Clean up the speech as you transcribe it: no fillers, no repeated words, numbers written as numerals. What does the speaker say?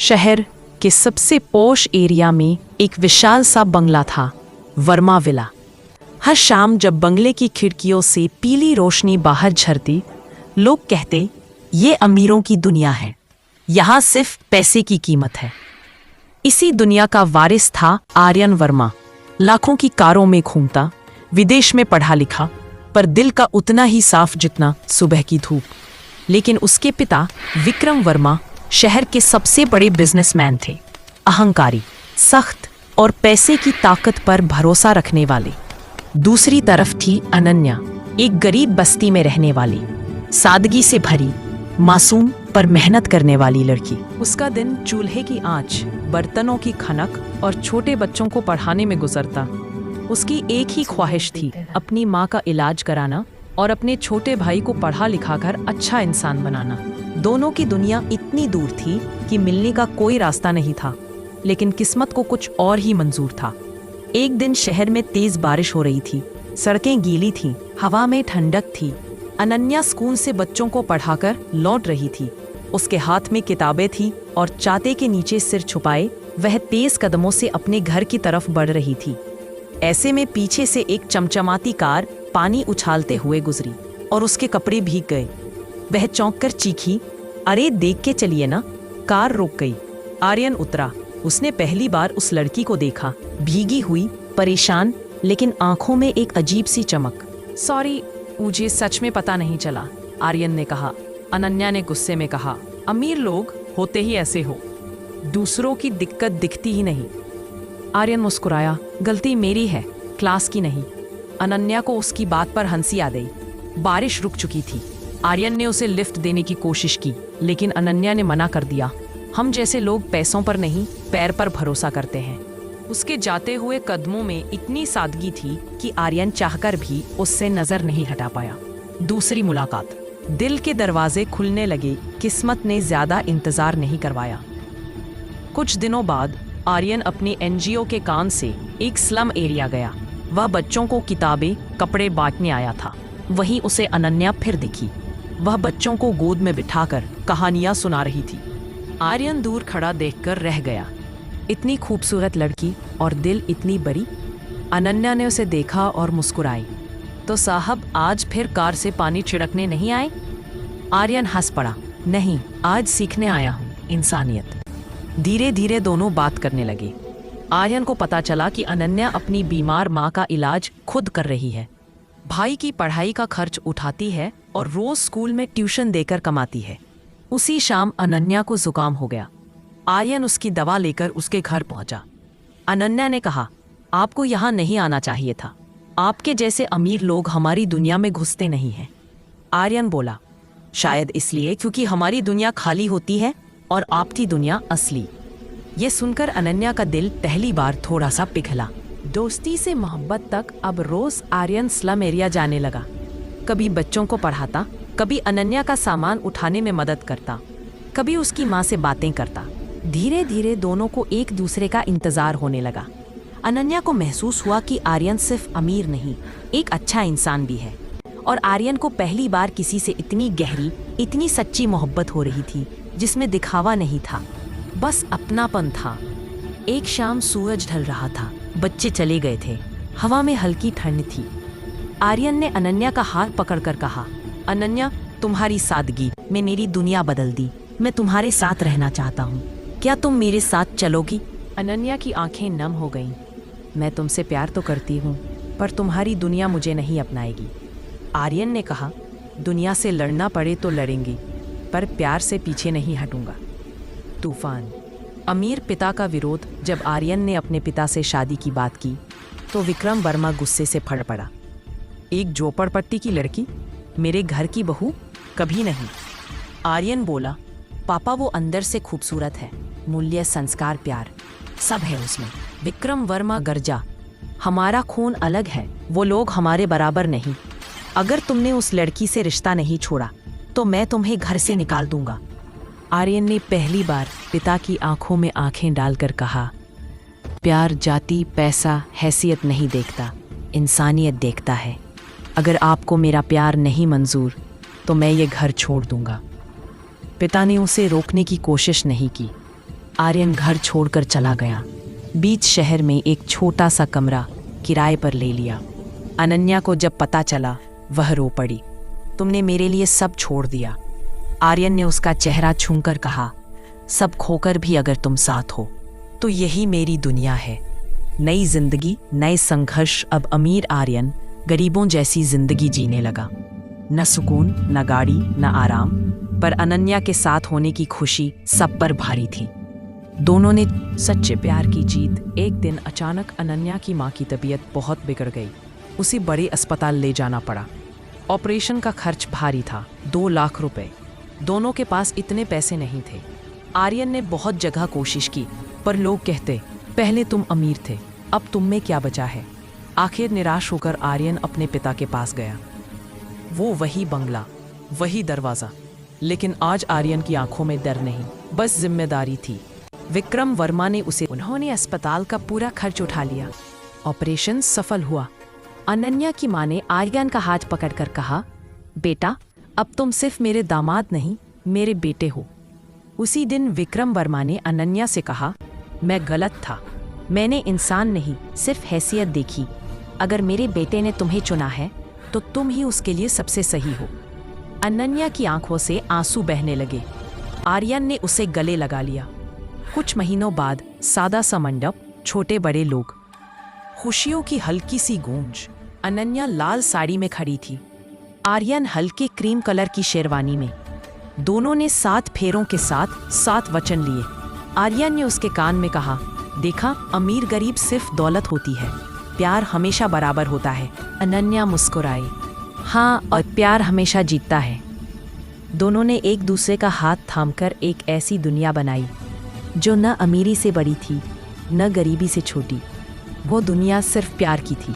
शहर के सबसे पॉश एरिया में एक विशाल सा बंगला था, वर्मा विला। हर शाम जब बंगले की खिड़कियों से पीली रोशनी बाहर झरती, लोग कहते ये अमीरों की दुनिया है, यहाँ सिर्फ पैसे की कीमत है। इसी दुनिया का वारिस था आर्यन वर्मा। लाखों की कारों में घूमता, विदेश में पढ़ा लिखा, पर दिल का उतना ही साफ जितना सुबह की धूप। लेकिन उसके पिता विक्रम वर्मा शहर के सबसे बड़े बिजनेसमैन थे, अहंकारी, सख्त और पैसे की ताकत पर भरोसा रखने वाले। दूसरी तरफ थी अनन्या, एक गरीब बस्ती में रहने वाली, सादगी से भरी, मासूम पर मेहनत करने वाली लड़की। उसका दिन चूल्हे की आंच, बर्तनों की खनक और छोटे बच्चों को पढ़ाने में गुजरता। उसकी एक ही ख्वाहिश थी, अपनी माँ का इलाज कराना और अपने छोटे भाई को पढ़ा लिखाकर अच्छा इंसान बनाना। दोनों की दुनिया इतनी दूर थी कि मिलने का कोई रास्ता नहीं था, लेकिन किस्मत को कुछ और ही मंजूर था। एक दिन शहर में तेज बारिश हो रही थी, सड़कें गीली थीं, हवा में ठंडक थी। अनन्या स्कूल से बच्चों को पढ़ाकर लौट रही थी। उसके हाथ में किताबें थी और छाते के नीचे सिर छुपाए वह तेज कदमों से अपने घर की तरफ बढ़ रही थी। ऐसे में पीछे से एक चमचमाती कार पानी उछालते हुए गुजरी और उसके कपड़े भीग गए। वह चौंक कर चीखी, अरे देख के चलिए ना। कार रुक गई। आर्यन उतरा। उसने पहली बार उस लड़की को देखा, भीगी हुई, परेशान, लेकिन आंखों में एक अजीब सी चमक। सॉरी, मुझे सच में पता नहीं चला, आर्यन ने कहा। अनन्या ने गुस्से में कहा, अमीर लोग होते ही ऐसे हो, दूसरों की दिक्कत दिखती ही नहीं। आर्यन मुस्कुराया, गलती मेरी है, क्लास की नहीं। अनन्या को उसकी बात पर हंसी आ गई। बारिश रुक चुकी थी। आर्यन ने उसे लिफ्ट देने की कोशिश की, लेकिन अनन्या ने मना कर दिया। हम जैसे लोग पैसों पर नहीं, पैर पर भरोसा करते हैं। उसके जाते हुए कदमों में इतनी सादगी थी कि आर्यन चाहकर भी उससे नजर नहीं हटा पाया। दूसरी मुलाकात। दिल के दरवाजे खुलने लगे। किस्मत ने ज्यादा इंतजार नहीं करवाया। कुछ दिनों बाद आर्यन अपनी एनजीओ के काम से एक स्लम एरिया गया। वह बच्चों को किताबें, कपड़े बांटने आया था। वहीं उसे अनन्या फिर दिखी। वह बच्चों को गोद में बिठाकर कहानियां सुना रही थी। आर्यन दूर खड़ा देखकर रह गया। इतनी खूबसूरत लड़की और दिल इतनी बड़ी। अनन्या ने उसे देखा और मुस्कुराई। तो साहब, आज फिर कार से पानी छिड़कने नहीं आए? आर्यन हंस पड़ा, नहीं, आज सीखने आया हूँ इंसानियत। धीरे धीरे दोनों बात करने लगे। आर्यन को पता चला कि अनन्या अपनी बीमार माँ का इलाज खुद कर रही है, भाई की पढ़ाई का खर्च उठाती है और रोज स्कूल में ट्यूशन देकर कमाती है। उसी शाम अनन्या को जुकाम हो गया। आर्यन उसकी दवा लेकर उसके घर पहुंचा। अनन्या ने कहा, आपको यहाँ नहीं आना चाहिए था। आपके जैसे अमीर लोग हमारी दुनिया में घुसते नहीं हैं। आर्यन बोला, शायद इसलिए क्योंकि हमारी दुनिया खाली होती है और आपकी दुनिया असली। ये सुनकर अनन्या का दिल पहली बार थोड़ा सा पिघला। दोस्ती से मोहब्बत तक अब रोज आर्यन स्लम एरिया जाने लगा। कभी बच्चों को पढ़ाता, कभी अनन्या का सामान उठाने में मदद करता, कभी उसकी माँ से बातें करता। धीरे धीरे दोनों को एक दूसरे का इंतजार होने लगा। अनन्या को महसूस हुआ कि आर्यन सिर्फ अमीर नहीं, एक अच्छा इंसान भी है। और आर्यन को पहली बार किसी से इतनी गहरी, इतनी सच्ची मोहब्बत हो रही थी, जिसमें दिखावा नहीं था, बस अपनापन था। एक शाम सूरज ढल रहा था, बच्चे चले गए थे, हवा में हल्की ठंड थी। आर्यन ने अनन्या का हाथ पकड़कर कहा, अनन्या, तुम्हारी सादगी में मेरी दुनिया बदल दी। मैं तुम्हारे साथ रहना चाहता हूँ, क्या तुम मेरे साथ चलोगी? अनन्या की आंखें नम हो गईं। मैं तुमसे प्यार तो करती हूँ, पर तुम्हारी दुनिया मुझे नहीं अपनाएगी। आर्यन ने कहा, दुनिया से लड़ना पड़े तो लड़ेंगे, पर प्यार से पीछे नहीं हटूंगा। तूफान। अमीर पिता का विरोध। जब आर्यन ने अपने पिता से शादी की बात की तो विक्रम वर्मा गुस्से से फट पड़ा। एक झोपड़पट्टी की लड़की, मेरे घर की बहू? कभी नहीं। आर्यन बोला, पापा, वो अंदर से खूबसूरत है, मूल्य, संस्कार, प्यार सब है उसमें। विक्रम वर्मा गरजा, हमारा खून अलग है, वो लोग हमारे बराबर नहीं। अगर तुमने उस लड़की से रिश्ता नहीं छोड़ा तो मैं तुम्हें घर से निकाल दूंगा। आर्यन ने पहली बार पिता की आंखों में आंखें डालकर कहा, प्यार जाति, पैसा, हैसियत नहीं देखता, इंसानियत देखता है। अगर आपको मेरा प्यार नहीं मंजूर तो मैं ये घर छोड़ दूंगा। पिता ने उसे रोकने की कोशिश नहीं की, आर्यन घर छोड़कर चला गया। बीच शहर में एक छोटा सा कमरा किराए पर ले लिया। अनन्या को जब पता चला, वह रो पड़ी। तुमने मेरे लिए सब छोड़ दिया। आर्यन ने उसका चेहरा छूकर कहा, सब खोकर भी अगर तुम साथ हो तो यही मेरी दुनिया है। नई जिंदगी, नए संघर्ष। अब अमीर आर्यन गरीबों जैसी जिंदगी जीने लगा। न सुकून, न गाड़ी, न आराम, पर अनन्या के साथ होने की खुशी सब पर भारी थी। दोनों ने सच्चे प्यार की जीत। एक दिन अचानक अनन्या की माँ की तबीयत बहुत बिगड़ गई। उसे बड़े अस्पताल ले जाना पड़ा। ऑपरेशन का खर्च भारी था, 2 लाख रुपए। दोनों के पास इतने पैसे नहीं थे। आर्यन ने बहुत जगह कोशिश की, पर लोग कहते, पहले तुम अमीर थे, अब तुम में क्या बचा है। आखिर निराश होकर आर्यन अपने पिता के पास गया। वो वही बंगला, वही दरवाजा, लेकिन आज आर्यन की आंखों में डर नहीं, बस जिम्मेदारी थी। विक्रम वर्मा ने उन्होंने अस्पताल का पूरा खर्च उठा लिया। ऑपरेशन सफल हुआ। अनन्या की मां ने आर्यन का हाथ पकड़कर कहा, बेटा, अब तुम सिर्फ मेरे दामाद नहीं, मेरे बेटे हो। उसी दिन विक्रम वर्मा ने अनन्या से कहा, मैं गलत था, मैंने इंसान नहीं सिर्फ हैसियत देखी। अगर मेरे बेटे ने तुम्हें चुना है तो तुम ही उसके लिए सबसे सही हो। अनन्या की आंखों से आंसू बहने लगे। आर्यन ने उसे गले लगा लिया। कुछ महीनों बाद सादा सा मंडप, छोटे बड़े लोग, खुशियों की हल्की सी गूंज। अनन्या लाल साड़ी में खड़ी थी, आर्यन हल्के क्रीम कलर की शेरवानी में। दोनों ने 7 फेरों के साथ 7 वचन लिए। आर्यन ने उसके कान में कहा, देखा, अमीर गरीब सिर्फ दौलत होती है, प्यार हमेशा बराबर होता है। अनन्या मुस्कुराई, हाँ, और प्यार हमेशा जीतता है। दोनों ने एक दूसरे का हाथ थामकर एक ऐसी दुनिया बनाई जो न अमीरी से बड़ी थी, न गरीबी से छोटी। वो दुनिया सिर्फ प्यार की थी।